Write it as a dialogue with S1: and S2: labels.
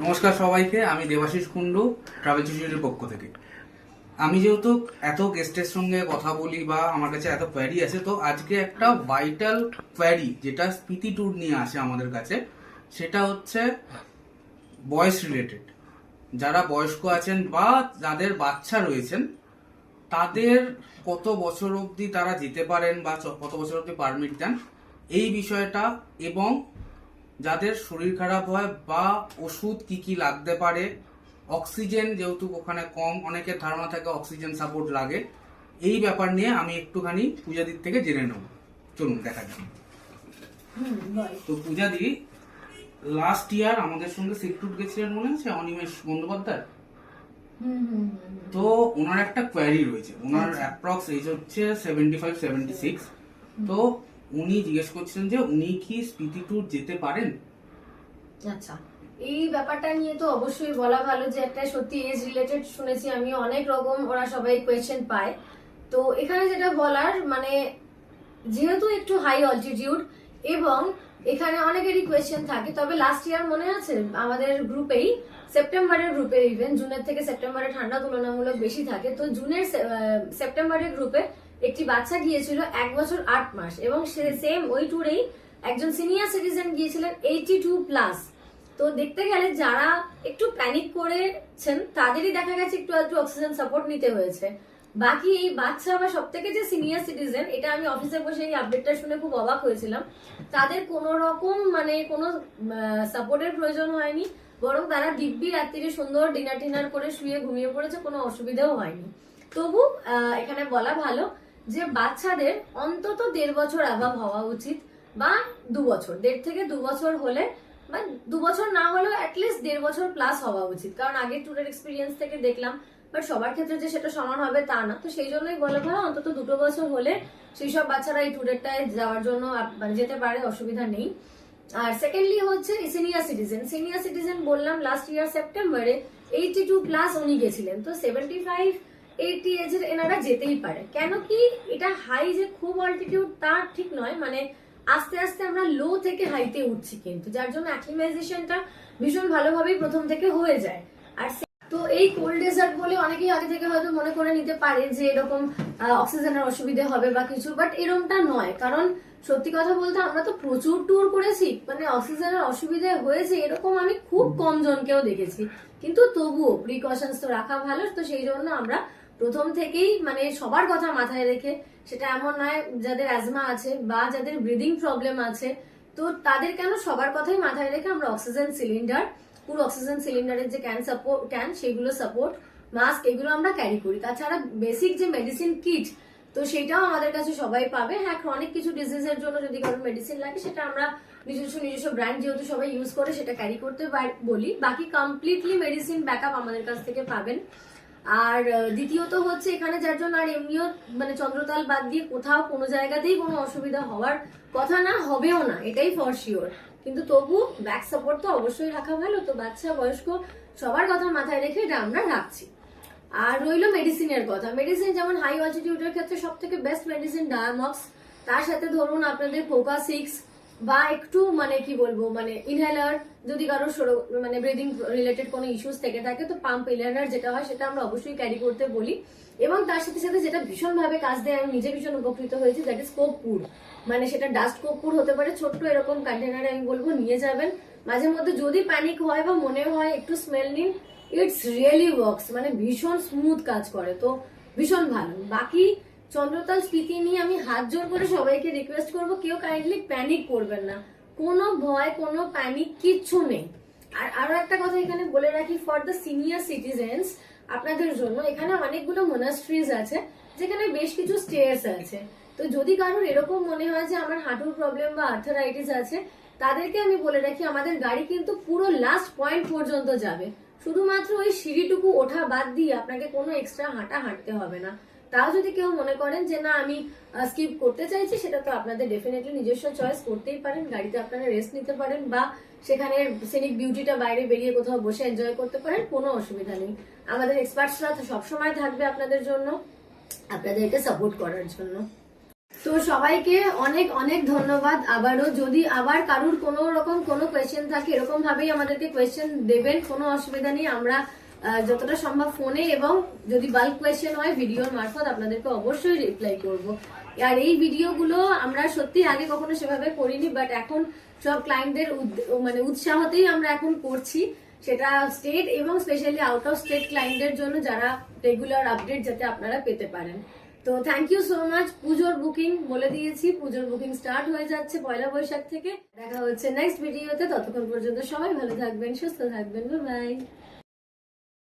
S1: নমস্কার সবাইকে, আমি দেবাশিস কুন্ডু ট্রাভেল সোসাইটির পক্ষ থেকে। আমি যেহেতু এত গেস্টের সঙ্গে কথা বলি বা আমার কাছে এত কোয়ারি আছে, তো আজকে একটা ভাইটাল কোয়ারি যেটা স্পিতি ট্যুর নিয়ে আসে আমাদের কাছে, সেটা হচ্ছে বয়স রিলেটেড। যারা বয়স্ক আছেন বা যাদের বাচ্চা রয়েছেন, তাদের কত বছর অবধি তারা যেতে পারেন বা কত বছর অবধি পারমিট দেন, এই বিষয়টা, এবং যাদের শরীর খারাপ হয় বা ওষুধ কি কি লাগতে পারে, অক্সিজেন যেহেতু ওখানে কম, অনেকের ধারণা থাকে অক্সিজেন সাপোর্ট লাগে, এই ব্যাপার নিয়ে আমি একটুখানি পূজাদির থেকে জেনে নেব। চলুন দেখা যাক। তো পূজাদি, লাস্ট ইয়ার আমাদের সঙ্গে সিকটুট গেছিলেন, মনে আছে? অনিমেষ বন্দ্যোপাধ্যায়। তো ওনার একটা কোয়ারি রয়েছে। ওনার অ্যাপ্রক্স এজ হচ্ছে 75-76। তো উনি জিজ্ঞেস করছিলেন যে উনি কি স্পিতি ট্যুর যেতে পারেন।
S2: আচ্ছা, এই ব্যাপারটা নিয়ে তো অবশ্যই বলা ভালো যে একটা সত্যি এজ রিলেটেড শুনেছি আমি, অনেক রকম ওরা সবাই কোয়েশ্চেন পায়। তো এখানে যেটা বলার মানে, যেহেতু একটু হাই অল্টিটিউড এবং এখানে অনেকেরই কোয়েশ্চেন থাকে, তবে লাস্ট ইয়ার মনে আছে আমাদের গ্রুপেই, সেপ্টেম্বরের গ্রুপে, ইভেন জুনের থেকে সেপ্টেম্বরে ঠান্ডা তুলনামূলক বেশি থাকে, তো জুনের সেপ্টেম্বরের গ্রুপে একটি বাচ্চা গিয়েছিল 1 বছর 8 মাস, এবং সেম ওই ট্যুরেই একজন সিনিয়র সিটিজেন গিয়েছিলেন 82+। তো দেখতে গেলে যারা একটু প্যানিক করেছেন তাদেরই দেখা গেছে একটু অক্সিজেন সাপোর্ট নিতে হয়েছে। বাকি এই বাচ্চা বা সব থেকে যে সিনিয়র সিটিজেন, এটা আমি অফিসে বসে এই আপডেটটা শুনে খুব অবাক হয়েছিলাম, তাদের কোনো রকম মানে কোনো সাপোর্টের প্রয়োজন হয়নি, বরং তারা দিব্যি রাত্রিরে সুন্দর ডিনার করে শুয়ে ঘুমিয়ে পড়েছে, কোনো অসুবিধাও হয়নি। তবু এখানে বলা ভালো যে বাচ্চাদের অন্তত 1.5 বছর অ্যাভাব হওয়া উচিত, বা 2 বছর, 1.5 থেকে 2 বছর হলে, বা 2 বছর না হলেও অ্যাটলিস্ট 1.5 বছর প্লাস হওয়া উচিত। কারণ আগের ট্যুরের এক্সপিরিয়েন্স থেকে দেখলাম, বাট সবার ক্ষেত্রে যে সেটা সমান হবে তা না। তো সেই জন্যই বলে ভালো অন্তত 2 বছর হলে সেই সব বাচ্চারা এই ট্যুরেরটায় যাওয়ার জন্য যেতে পারে, অসুবিধা নেই। আর সেকেন্ডলি হচ্ছে সিনিয়র সিটিজেন বললাম লাস্ট ইয়ার সেপ্টেম্বরে 82+ উনি গেছিলেন। তো 75-80 এজের এনারা যেতেই পারে। কেন কি এটা হাই যে খুব অল্টিটিউড তা ঠিক নয়, মানে আস্তে আস্তে আমরা লো থেকে হাইতে উঠছি, কিন্তু যার জন্য অ্যাক্লিমাইজেশনটা ভীষণ ভালোভাবেই প্রথম থেকে হয়ে যায়। আর তো এই কোল্ড ডেজার্ট বলে অনেকেই আগে থেকে হয়তো মনে করে নিতে পারে যে এরকম অক্সিজেনের অসুবিধা হবে বা কিছু, বাট এরকমটা নয়। কারণ সত্যি কথা বলতে আমরা তো প্রচুর ট্যুর করেছি, মানে অক্সিজেনের অসুবিধা হয়েছে এরকম আমি খুব কম জনকেও দেখেছি, কিন্তু তবুও প্রিকশনস তো রাখা ভালো। তো সেই জন্য আমরা প্রথম থেকেই মানে সবার কথা মাথায় রেখে, সেটা এমন নয় যাদের অ্যাজমা আছে বা যাদের ব্রিদিং প্রবলেম আছে, তো তাদের কেন সবার কথাই মাথায় রেখে আমরা অক্সিজেন সিলিন্ডার, পুরো অক্সিজেন সিলিন্ডারের যে ক্যান সেগুলো সাপোর্ট, মাস্ক, এগুলো আমরা ক্যারি করি। তাছাড়া বেসিক যে মেডিসিন কিট, তো সেটাও আমাদের কাছে সবাই পাবে। হ্যাঁ, অনেক কিছু ডিজিজের জন্য যদি কারোর মেডিসিন লাগে সেটা আমরা নিজস্ব ব্র্যান্ড যেহেতু সবাই ইউজ করে সেটা ক্যারি করতে বলি। বাকি কমপ্লিটলি মেডিসিন ব্যাকআপ আমাদের কাছ থেকে পাবেন। আর দ্বিতীয়ত হচ্ছে এখানে যার জন্য আর এমনিও মানে চন্দ্রতাল বাদ দিয়ে কোথাও কোনো জায়গাতেই কোনো অসুবিধা হওয়ার কথা না, হবেও না, এটাই ফর শিওর। কিন্তু তবু ব্যাক সাপোর্ট তো অবশ্যই রাখা ভালো। তো বাচ্চা বয়স্ক সবার কথা মাথায় রেখে এটা আমরা রাখছি। আর রইল মেডিসিনের কথা। মেডিসিন যেমন হাই অল্টিটিউডের ক্ষেত্রে সব থেকে বেস্ট মেডিসিন ডায়ামক্স, তার সাথে ধরুন আপনাদের পোকা 6 বা একটু মানে কি বলবো মানে ইনহেলার, যদি কারো মানে ব্রিদিং রিলেটেড কোনো ইস্যুস থেকে থাকে তো পাম্প ইনহেলার যেটা হয় সেটা আমরা অবশ্যই ক্যারি করতে বলি। এবং তার সাথে সাথে যেটা ভীষণভাবে কাজ দেয়, আমি নিজে ভীষণ উপকৃত হয়েছি, দ্যাট ইজ কর্পূর। মানে সেটা ডাস্ট কর্পূর হতে পারে, ছোট্ট এরকম কন্টেনারে আমি বলবো নিয়ে যাবেন। মাঝে মধ্যে যদি প্যানিক হয় বা মনে হয় একটু স্মেল নিন, ইটস রিয়েলি ওয়ার্কস, মানে ভীষণ স্মুথ কাজ করে, তো ভীষণ ভালো। বাকি চন্দ্রতাল স্পিতি নিয়ে আমি হাত জোর করে সবাইকে রিকোয়েস্ট করবো, কেউ কাইন্ডলি প্যানিক করবেন না, কোনো ভয় কোনো প্যানিক কিচ্ছু নেই। আর আরো একটা কথা এখানে বলে রাখি, ফর দ্য সিনিয়র সিটিজেন্স আপনাদের জন্য এখানে অনেকগুলো মোনাস্ট্রিজ আছে যেখানে বেশ কিছু স্টেয়ার্স আছে। তো যদি কারোর এরকম মনে হয় যে আমার হাঁটুর প্রবলেম বা আর্থারাইটিস আছে, তাদেরকে আমি বলে রাখি আমাদের গাড়ি কিন্তু পুরো লাস্ট পয়েন্ট পর্যন্ত যাবে, শুধুমাত্র ওই সিঁড়িটুকু ওঠা বাদ দিয়ে আপনাকে কোনো এক্সট্রা হাঁটতে হবে না। তাও যদি কেউ মনে করেন যে না আমি স্কিপ করতে চাইছি, সেটা তো আপনাদের ডেফিনেটলি নিজস্ব চয়েস, করতেই পারেন। গাড়িতে আপনারা রেস্ট নিতে পারেন বা সেখানে সিনিক বিউটিটা বাইরে বেরিয়ে কোথাও বসে এনজয় করতে পারেন, কোনো অসুবিধা নেই। আমাদের এক্সপার্টসরা তো সবসময় থাকবে আপনাদের জন্য, আপনাদেরকে সাপোর্ট করার জন্য। তো সবাইকে অনেক অনেক ধন্যবাদ আবারও। যদি আবার কারুর কোনো রকম কোনো কোয়েশ্চেন থাকে এরকম ভাবেই আমাদেরকে কোয়েশ্চেন দেবেন, কোনো অসুবিধা নেই। আমরা যতটা সম্ভব ফোনে এবং যদি বাল্ক কোয়েশ্চেন হয় ভিডিওর মারফত আপনাদেরকে অবশ্যই রিপ্লাই করব। আর এই ভিডিওগুলো আমরা সত্যি আগে কখনো সেভাবে করিনি, বাট এখন সব ক্লায়েন্টদের মানে উৎসাহতেই আমরা এখন করছি, সেটা স্টেট এবং স্পেশালি আউট অফ স্টেট ক্লায়েন্টদের জন্য, যারা রেগুলার আপডেট যাতে আপনারা পেতে পারেন। তো থ্যাংক ইউ সো মাচ। পুজোর বুকিং বলে দিয়েছি, পুজোর বুকিং স্টার্ট হয়ে যাচ্ছে 1 বৈশাখ থেকে। দেখা হচ্ছে নেক্সট ভিডিওতে, ততক্ষণ পর্যন্ত সবাই ভালো থাকবেন, সুস্থ থাকবেন, বাই বাই।